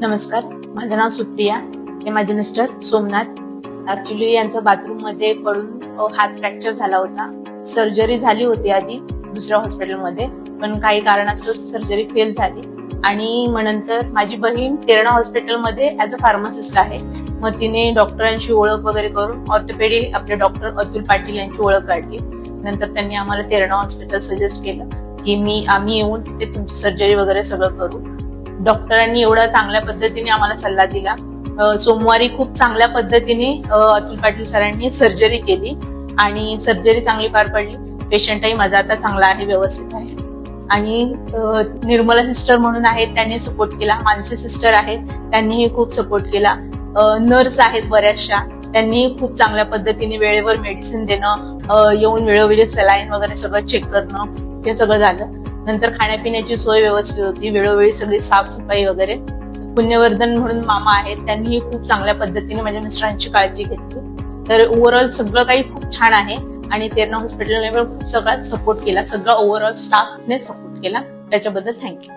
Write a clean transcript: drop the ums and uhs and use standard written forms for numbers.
नमस्कार, माझं नाव सुप्रिया. हे माझे मिस्टर सोमनाथ. ऍक्च्युली यांचा बाथरूम मध्ये पडून हात फ्रॅक्चर झाला होता. सर्जरी झाली होती आधी दुसऱ्या हॉस्पिटलमध्ये, पण काही कारणास्तव सर्जरी फेल झाली. आणि मग नंतर माझी बहीण तेरणा हॉस्पिटलमध्ये ऍज अ फार्मासिस्ट आहे. मग तिने डॉक्टरांशी ओळख वगैरे करून ऑर्थोपेडी आपले डॉक्टर अतुल पाटील यांची ओळख काढली. नंतर त्यांनी आम्हाला तेरणा हॉस्पिटल सजेस्ट केलं की आम्ही येऊन तिथे तुमची सर्जरी वगैरे सगळं करू. डॉक्टरांनी एवढा चांगल्या पद्धतीने आम्हाला सल्ला दिला. सोमवारी खूप चांगल्या पद्धतीने अतुल पाटील सरांनी सर्जरी केली आणि सर्जरी चांगली पार पडली. पेशंटही माझा आता चांगला आहे, व्यवस्थित आहे. आणि निर्मला सिस्टर म्हणून आहेत, त्यांनी सपोर्ट केला. मानसी सिस्टर आहेत, त्यांनीही खूप सपोर्ट केला. नर्स आहेत बऱ्याचशा, त्यांनी खूप चांगल्या पद्धतीने वेळेवर मेडिसिन देणं, येऊन वेळोवेळी सलाईन वगैरे सगळं चेक करणं, हे सगळं झालं. नंतर खाण्यापिण्याची सोय व्यवस्थित होती, वेळोवेळी सगळी साफसफाई वगैरे. पुण्यवर्धन म्हणून मामा आहेत, त्यांनीही खूप चांगल्या पद्धतीने माझ्या मिस्टरांची काळजी घेतली. तर ओव्हरऑल सगळं काही खूप छान आहे. आणि तेरणा हॉस्पिटलने पण खूप सगळा सपोर्ट केला, सगळा ओव्हरऑल स्टाफने सपोर्ट केला. त्याच्याबद्दल थँक्यू.